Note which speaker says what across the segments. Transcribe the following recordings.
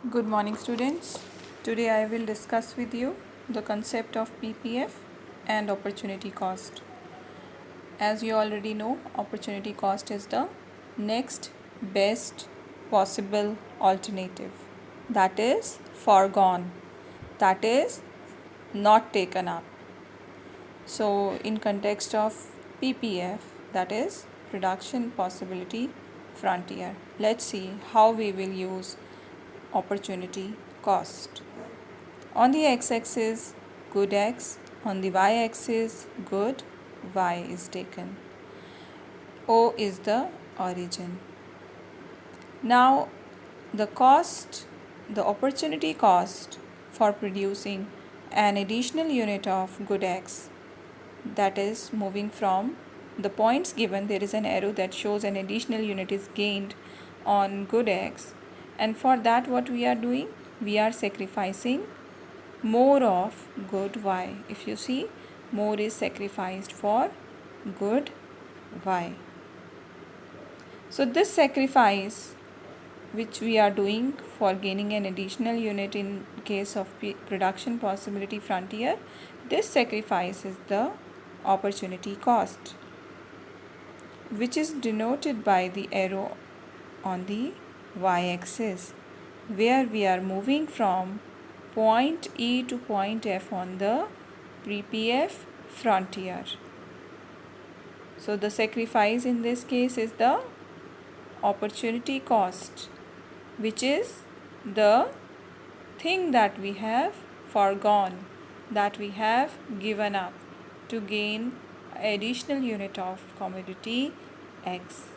Speaker 1: Good morning, students. Today I will discuss with you the concept of PPF and opportunity cost. As you already know, opportunity cost is the next best possible alternative, that is foregone, that is not taken up. So, in context of PPF, that is production possibility frontier, let's see how we will use opportunity cost. On the x-axis, good x, on the y-axis, good y is taken. O is the origin. Now, the opportunity cost for producing an additional unit of good x, that is moving from the points given, there is an arrow that shows an additional unit is gained on good x, and for that what we are doing, we are sacrificing more of good y. If you see, more is sacrificed for good y. So this sacrifice which we are doing for gaining an additional unit in case of production possibility frontier, this sacrifice is the opportunity cost, which is denoted by the arrow on the y-axis, where we are moving from point E to point F on the PPF frontier. So the sacrifice in this case is the opportunity cost, which is the thing that we have foregone, that we have given up to gain additional unit of commodity X.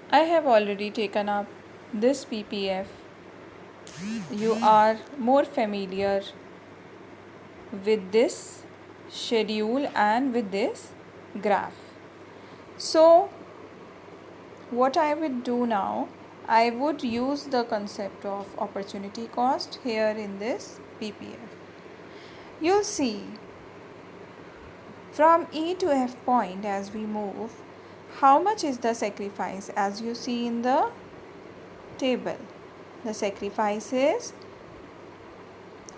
Speaker 1: I have already taken up this PPF. You are more familiar with this schedule and with this graph. So what I would do now, I would use the concept of opportunity cost here in this PPF. You'll see from E to F point as we move, how much is the sacrifice as you see in the table. The sacrifice is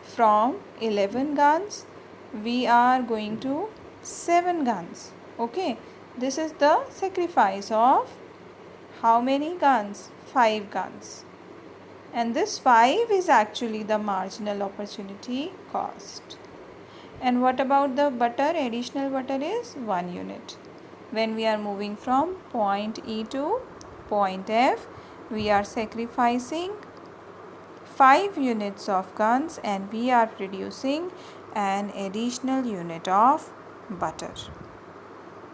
Speaker 1: from 11 guns we are going to 7 guns. Okay, this is the sacrifice of how many guns? 5 guns. And this 5 is actually the marginal opportunity cost. And what about the butter? Additional butter is 1 unit. When we are moving from point E to point F, we are sacrificing 5 units of guns and we are producing an additional unit of butter.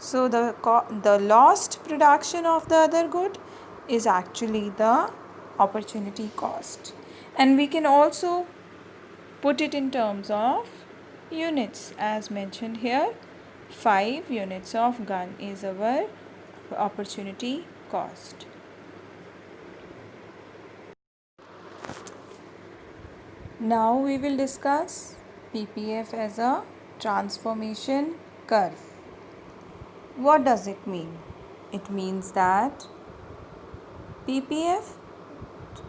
Speaker 1: So the lost production of the other good is actually the opportunity cost. And we can also put it in terms of units as mentioned here. 5 units of gun is our opportunity cost. Now we will discuss PPF as a transformation curve. What does it mean? It means that PPF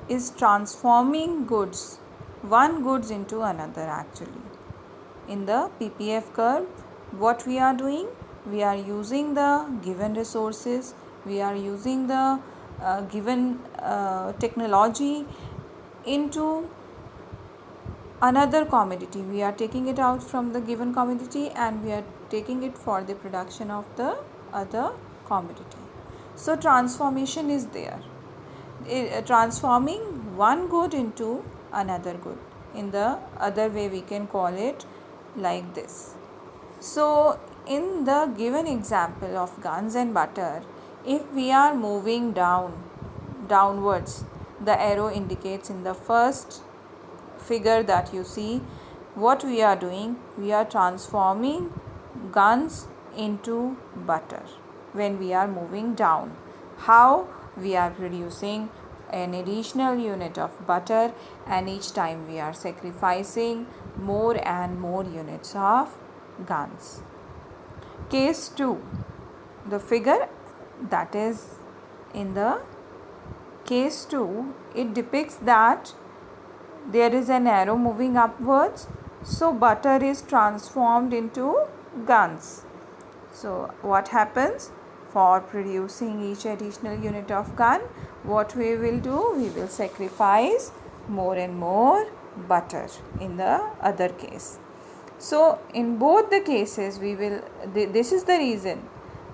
Speaker 1: is transforming goods, one goods into another actually. In the PPF curve, what we are doing? We are using the given resources, we are using the given technology into another commodity. We are taking it out from the given commodity and we are taking it for the production of the other commodity. So transformation is there. Transforming one good into another good. In the other way we can call it like this. So in the given example of guns and butter, if we are moving downwards, the arrow indicates in the first figure that you see, what we are doing, we are transforming guns into butter when we are moving down. How? We are producing an additional unit of butter and each time we are sacrificing more and more units of guns. Case 2, the figure that is in the case 2, it depicts that there is an arrow moving upwards, so butter is transformed into guns. So what happens? For producing each additional unit of gun, what we will do? We will sacrifice more and more butter in the other case. So in both the cases this is the reason,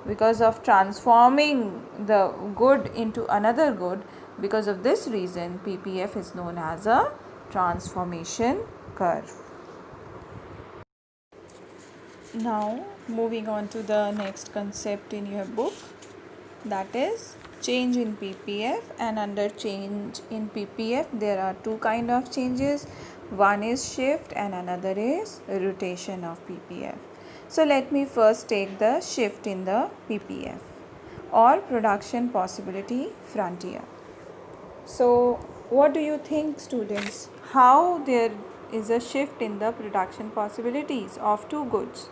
Speaker 1: because of transforming the good into another good. Because of this reason, PPF is known as a transformation curve. Now moving on to the next concept in your book, that is change in PPF. And under change in PPF there are two kind of changes. One is shift and another is rotation of PPF. So let me first take the shift in the PPF, or production possibility frontier. So what do you think, students? How there is a shift in the production possibilities of two goods?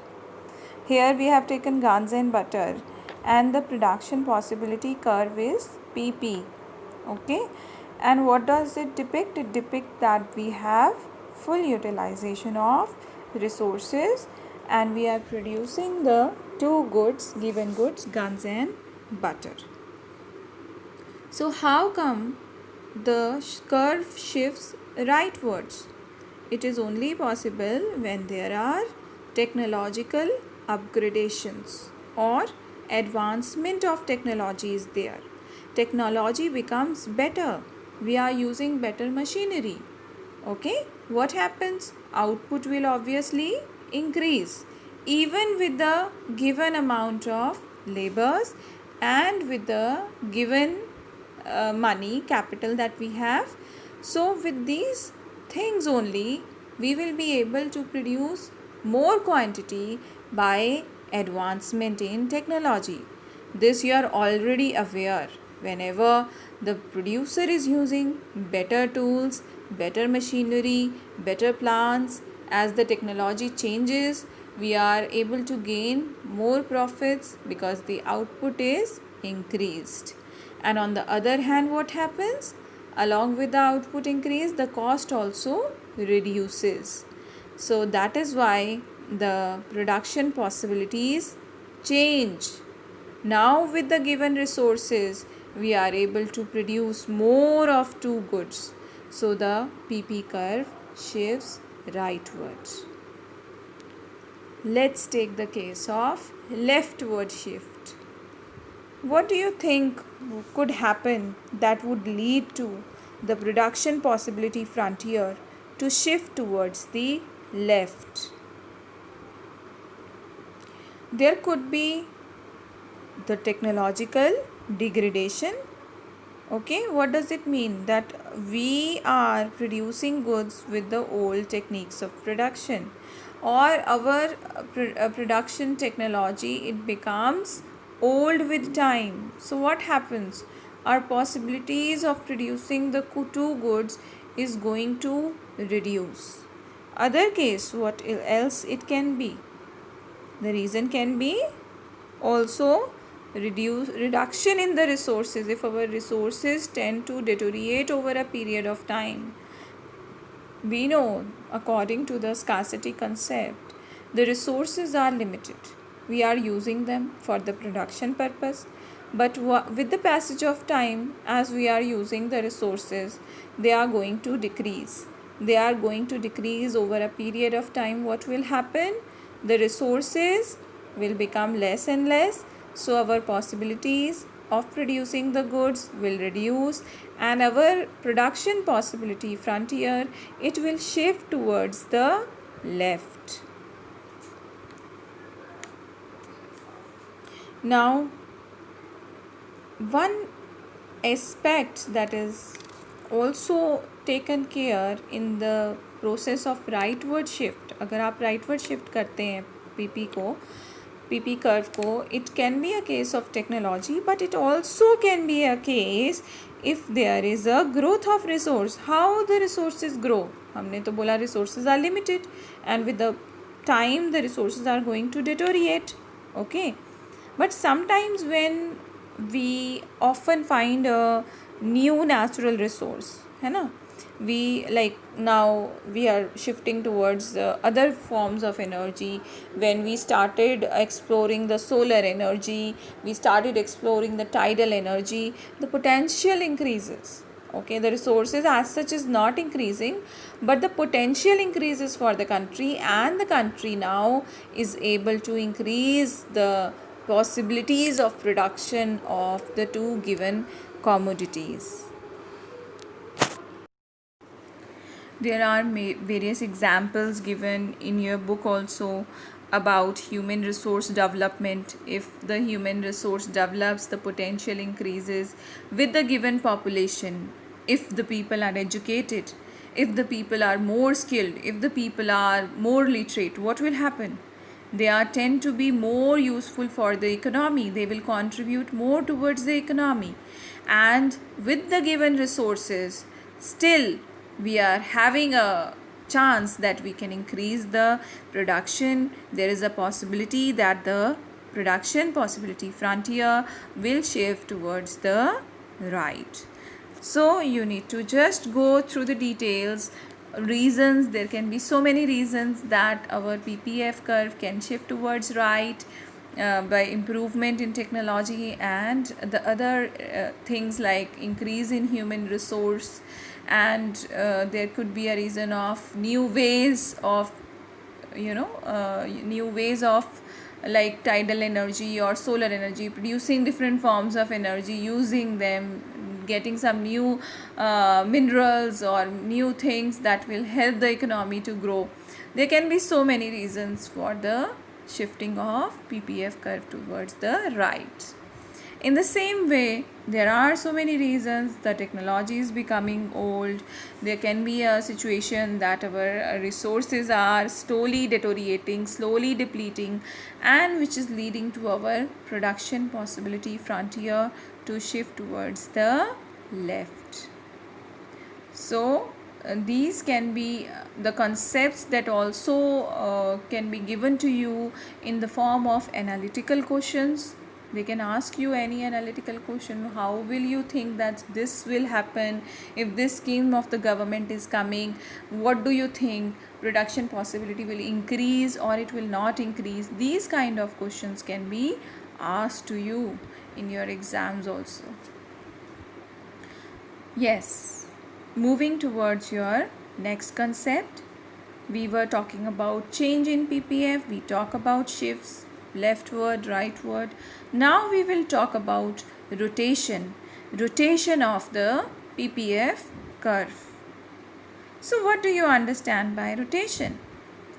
Speaker 1: Here we have taken guns and butter, and the production possibility curve is PP. Okay, and what does it depict? It depicts that we have full utilization of resources and we are producing the two goods, given goods, guns and butter. So how come the curve shifts rightwards? It is only possible when there are technological upgradations or advancement of technology is there. Technology becomes better. We are using better machinery. Okay, what happens? Output will obviously increase even with the given amount of labors and with the given money capital that we have. So with these things only we will be able to produce more quantity by advancement in technology. This you are already aware. Whenever the producer is using better tools, better machinery, better plants, as the technology changes, we are able to gain more profits because the output is increased. And on the other hand, what happens? Along with the output increase, the cost also reduces. So that is why the production possibilities change. Now with the given resources, we are able to produce more of two goods. So the PP curve shifts rightwards. Let's take the case of leftward shift. What do you think could happen that would lead to the production possibility frontier to shift towards the left? There could be the technological degradation. Okay, what does it mean? That we are producing goods with the old techniques of production, or our production technology, it becomes old with time. So what happens? Our possibilities of producing the two goods is going to reduce. Other case, what else it can be? The reason can be also reduction in the resources. If our resources tend to deteriorate over a period of time, we know according to the scarcity concept, the resources are limited. We are using them for the production purpose, but with the passage of time, as we are using the resources, they are going to decrease. They are going to decrease over a period of time. What will happen? The resources will become less and less, so our possibilities of producing the goods will reduce, and our production possibility frontier, it will shift towards the left. Now one aspect that is also taken care in the process of rightward shift, अगर आप rightward shift करते हैं PP curve को, it can be a case of technology, but it also can be a case if there is a growth of resource. How the resources grow? हमने तो बोला resources are limited, and with the time the resources are going to deteriorate. Okay, but sometimes when we often find a new natural resource, है ना. We like now we are shifting towards other forms of energy. When we started exploring the solar energy, we started exploring the tidal energy, the potential increases. Okay, the resources as such is not increasing, but the potential increases for the country, and the country now is able to increase the possibilities of production of the two given commodities. There are various examples given in your book also about human resource development. If the human resource develops, the potential increases with the given population. If the people are educated, if the people are more skilled, if the people are more literate, what will happen? They are tend to be more useful for the economy. They will contribute more towards the economy. And with the given resources, still we are having a chance that we can increase the production. There is a possibility that the production possibility frontier will shift towards the right. So you need to just go through the details, reasons. There can be so many reasons that our ppf curve can shift towards right by improvement in technology, and the other things like increase in human resource, and there could be a reason of new ways of new ways of like tidal energy or solar energy, producing different forms of energy, using them, getting some new minerals or new things that will help the economy to grow. There can be so many reasons for the shifting of ppf curve towards the right. In the same way, there are so many reasons. The technology is becoming old. There can be a situation that our resources are slowly deteriorating, slowly depleting, and which is leading to our production possibility frontier to shift towards the left. So, these can be the concepts that also can be given to you in the form of analytical questions. They can ask you any analytical question. How will you think that this will happen if this scheme of the government is coming? What do you think? Production possibility will increase or it will not increase? These kind of questions can be asked to you in your exams also. Yes, moving towards your next concept, we were talking about change in ppf. We talk about shifts, leftward, rightward. Now we will talk about rotation of the ppf curve. So what do you understand by rotation?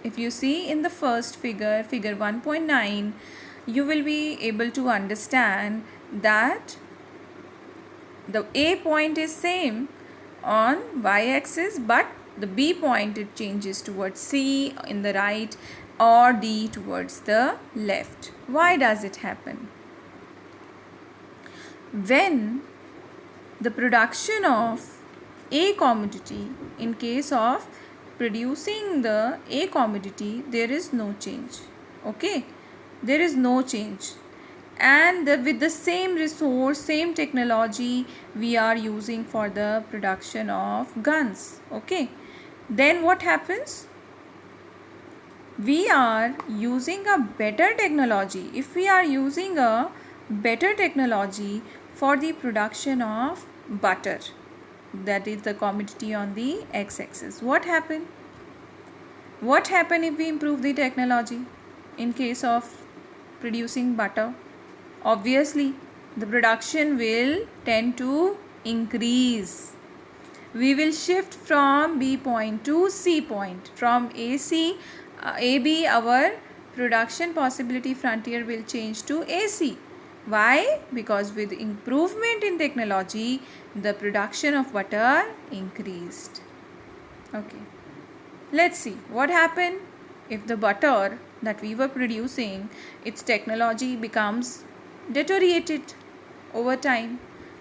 Speaker 1: If you see in the first figure, figure 1.9, you will be able to understand that the A point is same on y-axis, but the B point it changes towards C in the right or D towards the left. Why does it happen? When the production of a commodity, in case of producing the a commodity, there is no change. Okay, there is no change, and with the same resource, same technology we are using for the production of guns. Okay, then what happens? We are using a better technology. If we are using a better technology for the production of butter, that is the commodity on the x-axis, what happen if we improve the technology in case of producing butter? Obviously the production will tend to increase. We will shift from B point to C point. From AB, our production possibility frontier will change to AC. Why? Because with improvement in technology, the production of butter increased. Okay. Let's see what happened if the butter that we were producing, its technology becomes deteriorated over time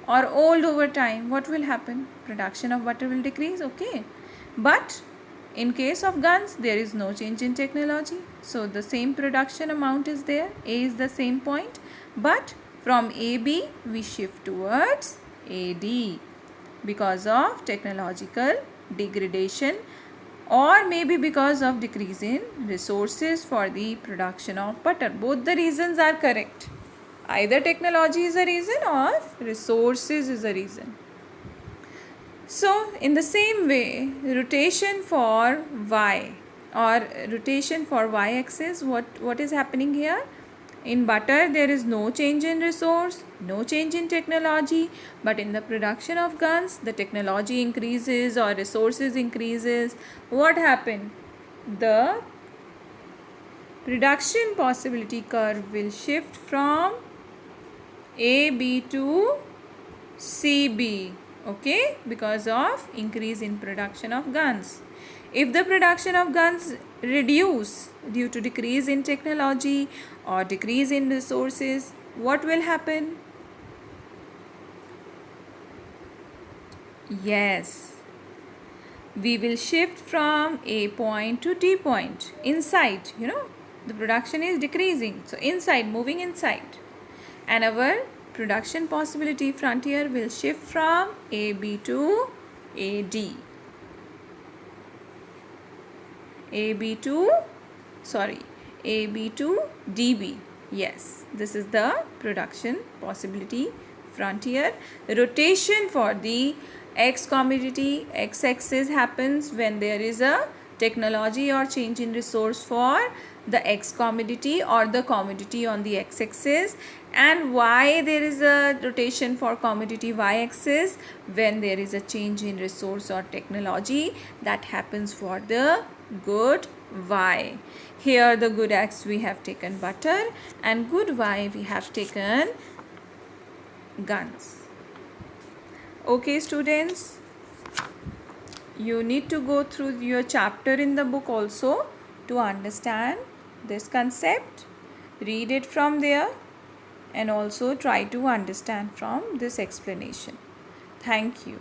Speaker 1: or old over time. What will happen? Production of butter will decrease. Okay, but in case of guns, there is no change in technology, so the same production amount is there. A is the same point, but from AB we shift towards AD, because of technological degradation, or maybe because of decrease in resources for the production of butter. Both the reasons are correct. Either technology is a reason or resources is a reason. So in the same way, rotation for y or rotation for y-axis, what is happening here? In butter, there is no change in resource, no change in technology, but in the production of guns, the technology increases or resources increases. What happened? The production possibility curve will shift from AB to CB, okay, because of increase in production of guns. If the production of guns reduce due to decrease in technology or decrease in resources, what will happen? Yes, we will shift from A point to D point inside, the production is decreasing, so inside, moving inside, and our production possibility frontier will shift from AB to AD. AB to DB. Yes, this is the production possibility frontier. Rotation for the X commodity, X axis happens when there is a technology or change in resource for the X commodity or the commodity on the X axis, and why there is a rotation for commodity Y axis when there is a change in resource or technology that happens for the good Y. Here the good X we have taken butter and good Y we have taken guns. Okay students, you need to go through your chapter in the book also to understand this concept. Read it from there and also try to understand from this explanation. Thank you.